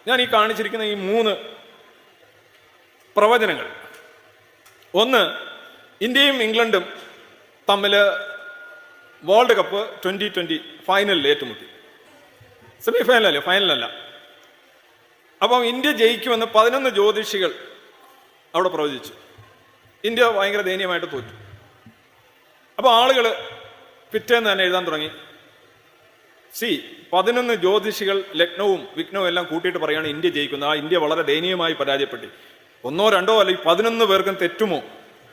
ഞാൻ ഈ കാണിച്ചിരിക്കുന്ന ഈ 3 പ്രവചനങ്ങൾ, ഒന്ന്, ഇന്ത്യയും ഇംഗ്ലണ്ടും തമ്മിൽ വേൾഡ് കപ്പ് 2020 ഫൈനലിൽ ഏറ്റുമുട്ടി. സെമി ഫൈനലല്ലേ, ഫൈനലല്ല. അപ്പം ഇന്ത്യ ജയിക്കുമെന്ന് 11 ജ്യോതിഷികൾ അവിടെ പ്രവചിച്ചു. ഇന്ത്യ ഭയങ്കര ദയനീയമായിട്ട് തോറ്റു. അപ്പോൾ ആളുകൾ പിറ്റേന്ന് തന്നെ എഴുതാൻ തുടങ്ങി. 11 ജ്യോതിഷികൾ ലക്നവും വിഘ്നവും എല്ലാം കൂട്ടിയിട്ട് പറയുകയാണ് ഇന്ത്യ ജയിക്കുന്നത്. ആ ഇന്ത്യ വളരെ ദയനീയമായി പരാജയപ്പെട്ടു. 1 2 അല്ലെങ്കിൽ 11 പേർക്കും തെറ്റുമോ?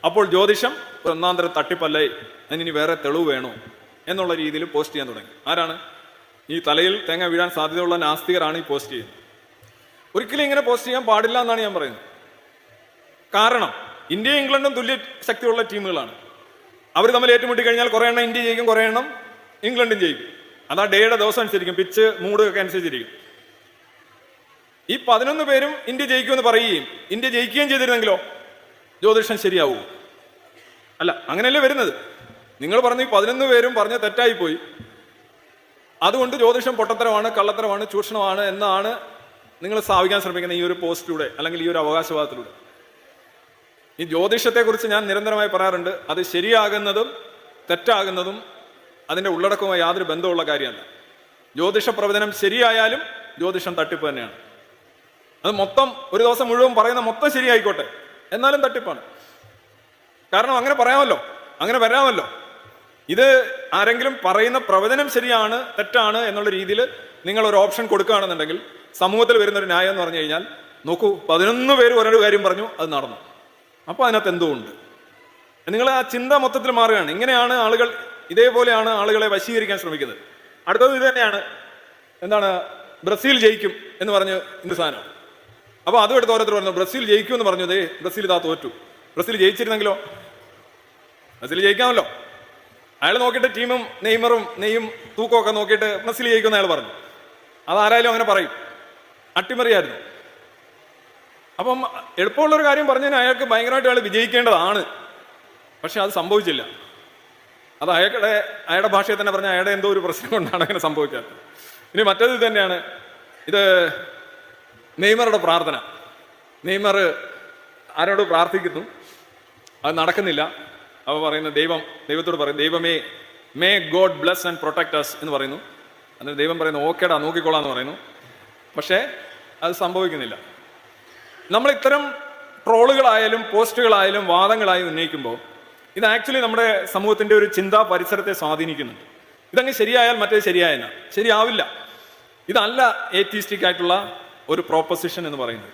അപ്പോൾ ജ്യോതിഷം ഒന്നാന്തരം തട്ടിപ്പല്ലേ, അതിനി വേറെ തെളിവ് വേണോ എന്നുള്ള രീതിയിൽ പോസ്റ്റ് ചെയ്യാൻ തുടങ്ങി. ആരാണ്? ഈ തലയിൽ തേങ്ങ വീഴാൻ സാധ്യതയുള്ള നാസ്തികരാണ് ഈ പോസ്റ്റ് ചെയ്യുന്നത്. ഒരിക്കലും ഇങ്ങനെ പോസ്റ്റ് ചെയ്യാൻ പാടില്ല എന്നാണ് ഞാൻ പറയുന്നത്. കാരണം ഇന്ത്യയും ഇംഗ്ലണ്ടും തുല്യ ശക്തിയുള്ള ടീമുകളാണ്. അവർ തമ്മിൽ ഏറ്റുമുട്ടി കഴിഞ്ഞാൽ കുറേ എണ്ണം ഇന്ത്യ ജയിക്കും, കുറേ എണ്ണം ഇംഗ്ലണ്ടും ജയിക്കും. അതാ ഡേയുടെ ദിവസം അനുസരിച്ചിരിക്കും, പിച്ച് മൂഡ് ഒക്കെ അനുസരിച്ചിരിക്കും. ഈ 11 പേരും ഇന്ത്യ ജയിക്കുമെന്ന് പറയുകയും ഇന്ത്യ ജയിക്കുകയും ചെയ്തിരുന്നെങ്കിലോ ജ്യോതിഷം ശരിയാവൂ? അല്ല, അങ്ങനെയല്ലേ വരുന്നത്. നിങ്ങൾ പറഞ്ഞു ഈ 11 പേരും പറഞ്ഞ തെറ്റായി പോയി, അതുകൊണ്ട് ജ്യോതിഷം പൊട്ടത്തരമാണ്, കള്ളത്തരമാണ്, ചൂഷണമാണ് എന്നാണ് നിങ്ങൾ സ്ഥാപിക്കാൻ ശ്രമിക്കുന്ന ഈ ഒരു പോസ്റ്റിലൂടെ അല്ലെങ്കിൽ ഈ ഒരു അവകാശവാദത്തിലൂടെ. ഈ ജ്യോതിഷത്തെക്കുറിച്ച് ഞാൻ നിരന്തരമായി പറയാറുണ്ട്, അത് ശരിയാകുന്നതും തെറ്റാകുന്നതും അതിൻ്റെ ഉള്ളടക്കവുമായി യാതൊരു ബന്ധമുള്ള കാര്യമല്ല. ജ്യോതിഷ പ്രവചനം ശരിയായാലും ജ്യോതിഷം തട്ടിപ്പ് തന്നെയാണ്. അത് മൊത്തം ഒരു ദിവസം മുഴുവൻ പറയുന്ന മൊത്തം ശരിയായിക്കോട്ടെ, എന്നാലും തട്ടിപ്പാണ്. കാരണം അങ്ങനെ പറയാമല്ലോ, അങ്ങനെ വരാമല്ലോ. ഇത് ആരെങ്കിലും പറയുന്ന പ്രവചനം ശരിയാണ് തെറ്റാണ് എന്നുള്ള രീതിയിൽ നിങ്ങൾ ഒരു ഓപ്ഷൻ കൊടുക്കുകയാണെന്നുണ്ടെങ്കിൽ സമൂഹത്തിൽ വരുന്നൊരു ന്യായം എന്ന് പറഞ്ഞു കഴിഞ്ഞാൽ, നോക്കൂ 11 പേര് ഒരൊരു കാര്യം പറഞ്ഞു, അത് നടന്നു, അപ്പോൾ അതിനകത്ത് എന്തോ ഉണ്ട്. നിങ്ങൾ ആ ചിന്ത മൊത്തത്തിൽ മാറുകയാണ്. ഇങ്ങനെയാണ് ആളുകൾ, ഇതേപോലെയാണ് ആളുകളെ വശീകരിക്കാൻ ശ്രമിക്കുന്നത്. അടുത്തത് ഇത് തന്നെയാണ്. എന്താണ്? ബ്രസീൽ ജയിക്കും എന്ന് പറഞ്ഞ് ഇന്ത്യ സാധനം. അപ്പോൾ അതും എടുത്ത് ഓരോരുത്തർ പറഞ്ഞു ബ്രസീൽ ജയിക്കും എന്ന് പറഞ്ഞു. ബ്രസീൽ ഇതാ തോറ്റു. ബ്രസീൽ ജയിച്ചിരുന്നെങ്കിലോ? ബ്രസീൽ ജയിക്കാമല്ലോ. അയാൾ നോക്കിയിട്ട് ടീമും നെയ്യും തൂക്കമൊക്കെ നോക്കിയിട്ട് ബ്രസീൽ ജയിക്കുമെന്ന് അയാൾ പറഞ്ഞു. അതാരായാലും അങ്ങനെ പറയും, അട്ടിമറിയായിരുന്നു. അപ്പം എളുപ്പമുള്ളൊരു കാര്യം പറഞ്ഞതിന് അയാൾക്ക് ഭയങ്കരമായിട്ട് അയാൾ വിജയിക്കേണ്ടതാണ്. പക്ഷെ അത് സംഭവിച്ചില്ല. അത് അയാളുടെ ഭാഷയിൽ തന്നെ പറഞ്ഞാൽ അയാളുടെ എന്തോ ഒരു പ്രശ്നം കൊണ്ടാണ് അങ്ങനെ സംഭവിക്കാത്തത്. ഇനി മറ്റേത് ഇത് തന്നെയാണ്. ഇത് നെയ്മറുടെ പ്രാർത്ഥന. നെയ്മർ ആരോട് പ്രാർത്ഥിക്കുന്നു, അത് നടക്കുന്നില്ല. അവ പറയുന്ന ദൈവത്തോട് പറയും, ദൈവമേ may God bless and protect us എന്ന് പറയുന്നു. എന്നിട്ട് ദൈവം പറയുന്നു ഓക്കേടാ നോക്കിക്കോളാന്ന് പറയുന്നു. പക്ഷേ അത് സംഭവിക്കുന്നില്ല. നമ്മൾ ഇത്തരം ട്രോളുകളായാലും പോസ്റ്റുകളായാലും വാദങ്ങളായും ഉന്നയിക്കുമ്പോൾ ഇത് ആക്ച്വലി നമ്മുടെ സമൂഹത്തിന്റെ ഒരു ചിന്താ പരിസരത്തെ സ്വാധീനിക്കുന്നുണ്ട്. ഇതങ്ങ് ശരിയായാൽ മറ്റേത് ശരിയായെന്ന ശരിയാവില്ല. ഇതല്ല ഏത്തിസ്റ്റിക് ആയിട്ടുള്ള ഒരു പ്രോപ്പോസിഷൻ എന്ന് പറയുന്നത്.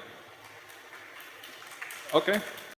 ഓക്കെ.